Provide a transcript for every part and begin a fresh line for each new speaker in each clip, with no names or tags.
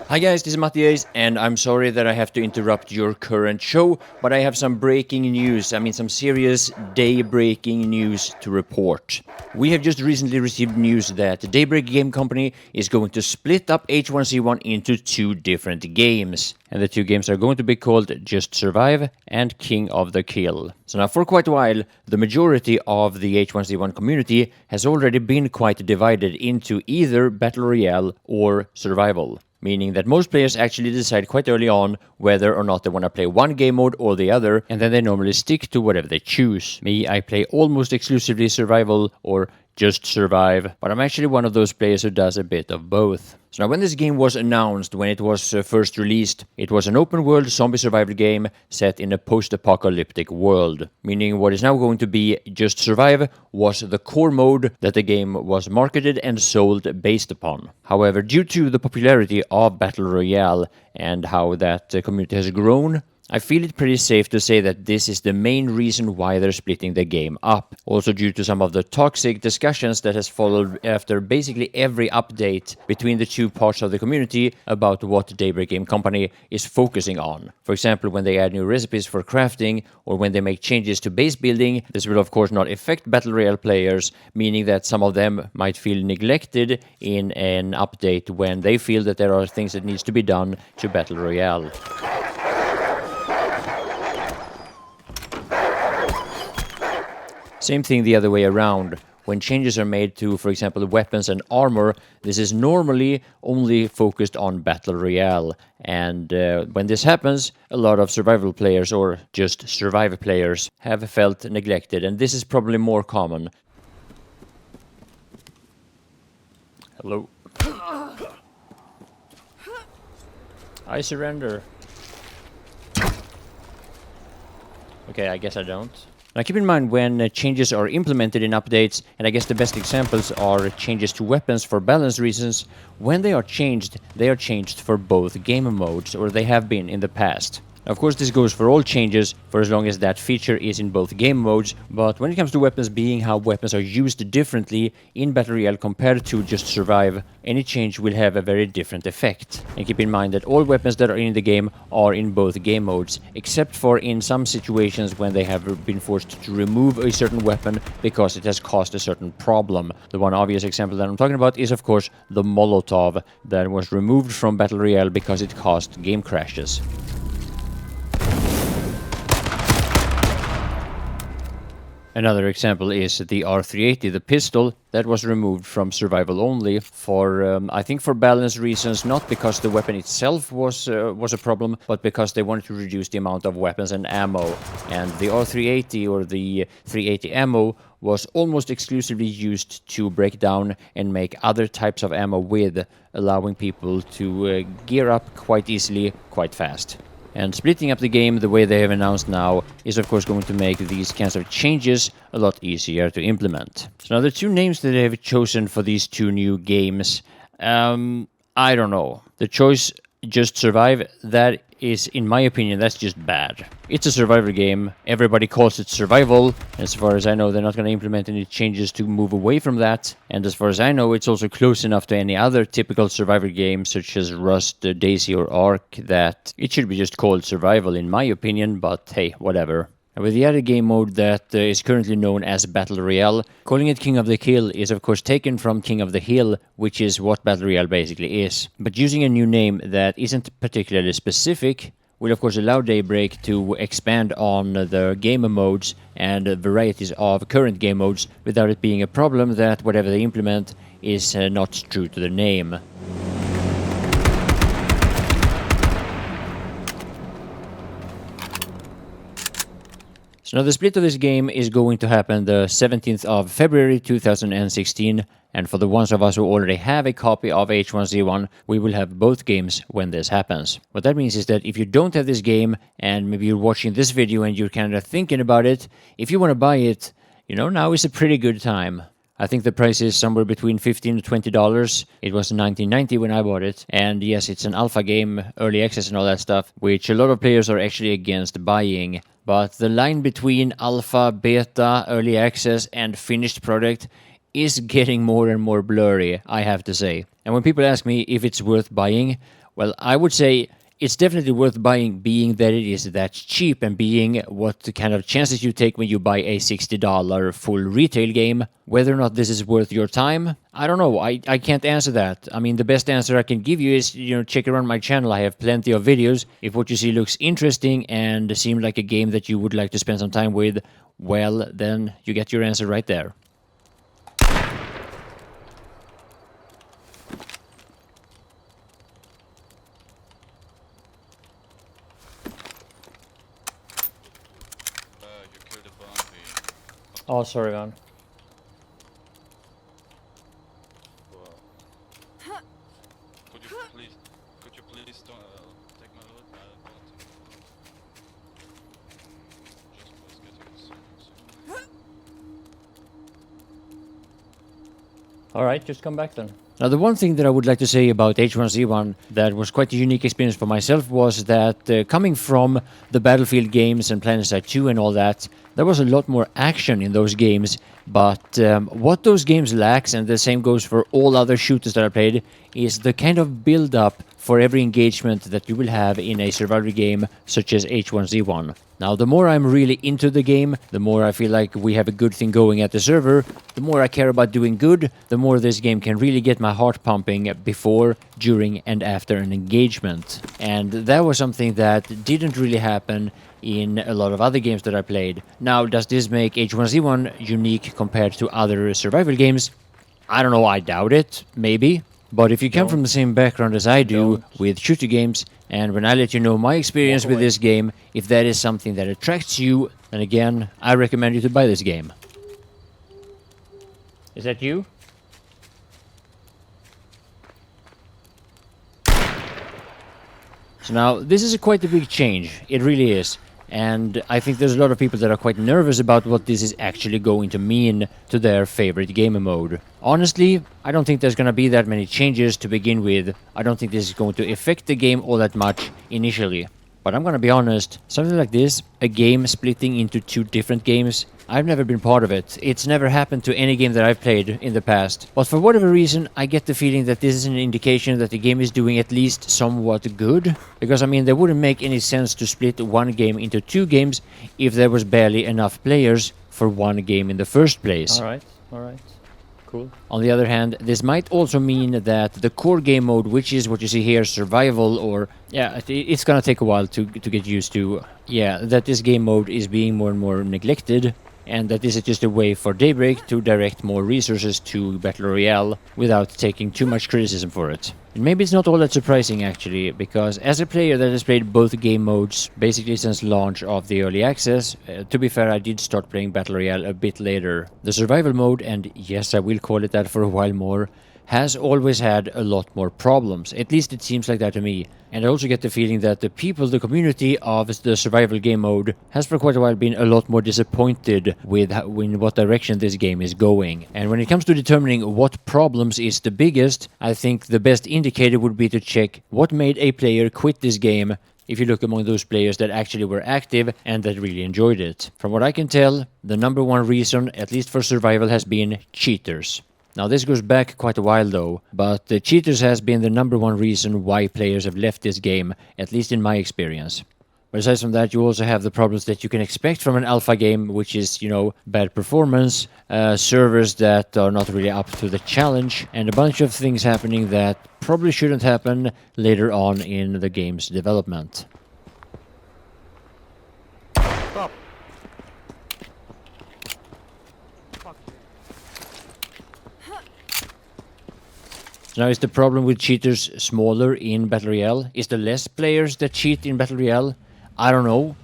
Hi guys, this is Matthias, and I'm sorry that I have to interrupt your current show, but I have some breaking news. Some serious day-breaking news to report. We have just recently received news that Daybreak Game Company is going to split up H1Z1 into two different games. And the two games are going to be called Just Survive and King of the Kill. So now for quite a while, the majority of the H1Z1 community has already been quite divided into either Battle Royale or Survival. Meaning that most players actually decide quite early on whether or not they want to play one game mode or the other, and then they normally stick to whatever they choose. Me, I play almost exclusively Survival or Just Survive, but I'm actually one of those players who does a bit of both. So now when this game was announced, when it was first released, it was an open world zombie survival game set in a post-apocalyptic world. Meaning what is now going to be Just Survive was the core mode that the game was marketed and sold based upon. However, due to the popularity of Battle Royale and how that community has grown, I feel it pretty safe to say that this is the main reason why they're splitting the game up. Also due to some of the toxic discussions that has followed after basically every update between the two parts of the community about what Daybreak Game Company is focusing on. For example, when they add new recipes for crafting or when they make changes to base building, this will of course not affect Battle Royale players, meaning that some of them might feel neglected in an update when they feel that there are things that needs to be done to Battle Royale. Same thing the other way around. When changes are made to, for example, weapons and armor, this is normally only focused on Battle Royale. And when this happens, a lot of survival players or just survive players have felt neglected. And this is probably more common. Hello. I surrender. Okay, I guess I don't. Now keep in mind when changes are implemented in updates, and I guess the best examples are changes to weapons for balance reasons, when they are changed for both game modes, or they have been in the past. Of course, this goes for all changes for as long as that feature is in both game modes, but when it comes to weapons being how weapons are used differently in Battle Royale compared to Just Survive, any change will have a very different effect. And keep in mind that all weapons that are in the game are in both game modes, except for in some situations when they have been forced to remove a certain weapon because it has caused a certain problem. The one obvious example that I'm talking about is of course the Molotov that was removed from Battle Royale because it caused game crashes. Another example is the R380, the pistol, that was removed from survival only for, I think for balance reasons, not because the weapon itself was a problem, but because they wanted to reduce the amount of weapons and ammo. And the R380 or the 380 ammo was almost exclusively used to break down and make other types of ammo with, allowing people to gear up quite easily, quite fast. And splitting up the game the way they have announced now is of course going to make these kinds of changes a lot easier to implement. So now the two names that they have chosen for these two new games, I don't know. The choice Just Survive, that is, in my opinion, that's just bad. It's a survival game, everybody calls it survival. As far as I know, they're not going to implement any changes to move away from that. And as far as I know, it's also close enough to any other typical survival game, such as Rust, Daisy, or Ark, that it should be just called survival, in my opinion, but hey, whatever. And with the other game mode that is currently known as Battle Royale, calling it King of the Kill is of course taken from King of the Hill, which is what Battle Royale basically is. But using a new name that isn't particularly specific will of course allow Daybreak to expand on the game modes and varieties of current game modes without it being a problem that whatever they implement is not true to the name. So now the split of this game is going to happen the 17th of February 2016, and for the ones of us who already have a copy of H1Z1, we will have both games when this happens. What that means is that if you don't have this game, and maybe you're watching this video and you're kind of thinking about it, if you want to buy it, now is a pretty good time. I think the price is somewhere between $15 to $20. It was $19.90 when I bought it. And yes, it's an alpha game, early access and all that stuff, which a lot of players are actually against buying. But the line between alpha, beta, early access and finished product is getting more and more blurry, I have to say. And when people ask me if it's worth buying, Well, I would say it's definitely worth buying, being that it is that cheap and being what the kind of chances you take when you buy a $60 full retail game. Whether or not this is worth your time, I don't know. I can't answer that. I mean, the best answer I can give you is, check around my channel. I have plenty of videos. If what you see looks interesting and seems like a game that you would like to spend some time with, well, then you get your answer right there.
You killed a bounty.
Oh, sorry, man.
Well, could you please don't, take my loot? I don't want to. Just was getting soon.
Alright, just come back then. Now, the one thing that I would like to say about H1Z1 that was quite a unique experience for myself was that coming from the Battlefield games and Planetside 2 and all that, there was a lot more action in those games, but what those games lacks, and the same goes for all other shooters that I played, is the kind of build-up for every engagement that you will have in a survival game such as H1Z1. Now, the more I'm really into the game, the more I feel like we have a good thing going at the server, the more I care about doing good, the more this game can really get my heart pumping before, during, and after an engagement. And that was something that didn't really happen in a lot of other games that I played. Now, does this make H1Z1 unique compared to other survival games? I don't know, I doubt it, maybe. But if you come from the same background as I do with shooter games, and when I let you know my experience with this game, if that is something that attracts you, then again, I recommend you to buy this game. Is that you? So now, this is quite a big change. It really is. And I think there's a lot of people that are quite nervous about what this is actually going to mean to their favorite game mode. Honestly, I don't think there's going to be that many changes to begin with. I don't think this is going to affect the game all that much initially. But I'm going to be honest, something like this, a game splitting into two different games, I've never been part of it. It's never happened to any game that I've played in the past. But for whatever reason, I get the feeling that this is an indication that the game is doing at least somewhat good. Because, I mean, there wouldn't make any sense to split one game into two games if there was barely enough players for one game in the first place. Alright. Cool. On the other hand, this might also mean that the core game mode, which is what you see here, survival, or yeah, it's gonna take a while to get used to. Yeah, that this game mode is being more and more neglected, and that this is just a way for Daybreak to direct more resources to Battle Royale without taking too much criticism for it. And maybe it's not all that surprising actually, because as a player that has played both game modes basically since launch of the early access, to be fair, I did start playing Battle Royale a bit later. The survival mode, and yes, I will call it that for a while more, has always had a lot more problems. At least it seems like that to me. And I also get the feeling that the people, the community of the survival game mode has for quite a while been a lot more disappointed with in what direction this game is going. And when it comes to determining what problems is the biggest, I think the best indicator would be to check what made a player quit this game if you look among those players that actually were active and that really enjoyed it. From what I can tell, the number one reason, at least for survival, has been cheaters. Now, this goes back quite a while though, but the cheaters has been the number one reason why players have left this game, at least in my experience. But aside from that, you also have the problems that you can expect from an alpha game, which is, bad performance, servers that are not really up to the challenge, and a bunch of things happening that probably shouldn't happen later on in the game's development.
Stop.
Now, is the problem with cheaters smaller in Battle Royale? Is there less players that cheat in Battle Royale? I don't know.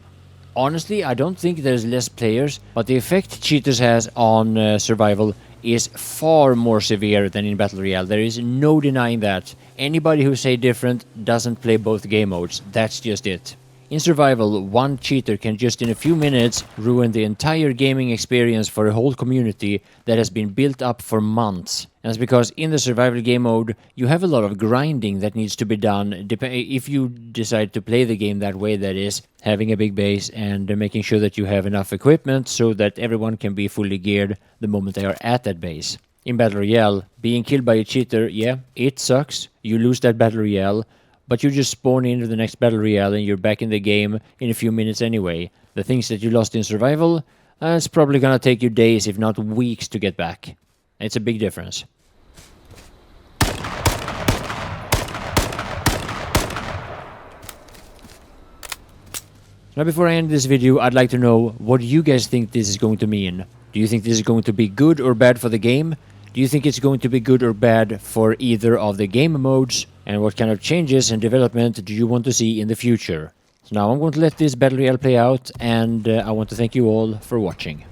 Honestly, I don't think there's less players, but the effect cheaters has on survival is far more severe than in Battle Royale. There is no denying that. Anybody who say different doesn't play both game modes. That's just it. In survival, one cheater can just in a few minutes ruin the entire gaming experience for a whole community that has been built up for months. And that's because in the survival game mode, you have a lot of grinding that needs to be done if you decide to play the game that way, that is, having a big base and making sure that you have enough equipment so that everyone can be fully geared the moment they are at that base. In Battle Royale, being killed by a cheater, yeah, it sucks. You lose that Battle Royale. but you just spawn into the next battle royale and you're back in the game in a few minutes anyway. The things that you lost in survival, it's probably gonna take you days, if not weeks, to get back. It's a big difference. Now, before I end this video, I'd like to know what you guys think this is going to mean. Do you think this is going to be good or bad for the game? Do you think it's going to be good or bad for either of the game modes? And what kind of changes and development do you want to see in the future? So now I'm going to let this battle royale play out, and I want to thank you all for watching.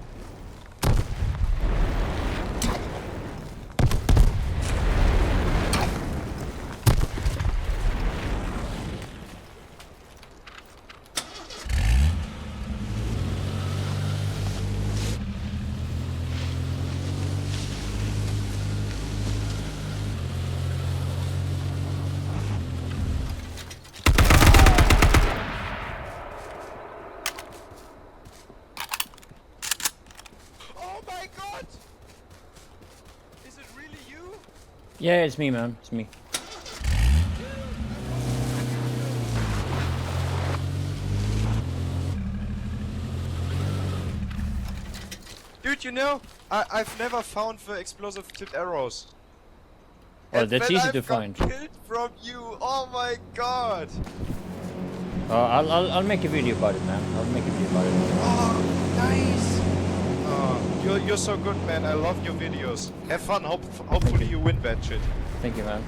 Oh my god! Is it really you?
Yeah, it's me, man. It's me.
Dude, you know, I've never found the explosive tipped arrows.
Well,
And
that's
then
easy
I've
to
got
find.
killed from you. Oh my god!
I'll make a video about it, man. I'll make a video about it.
Oh, nice! Oh, you're so good, man. I love your videos. Have fun. Hopefully you win that shit.
Thank you, man.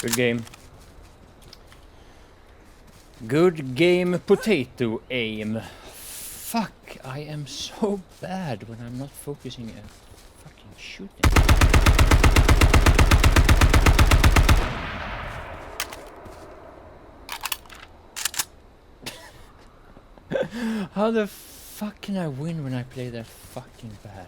Good game. Good game, potato aim. Fuck, I am so bad when I'm not focusing at fucking shooting. How the fuck can I win when I play that fucking bad?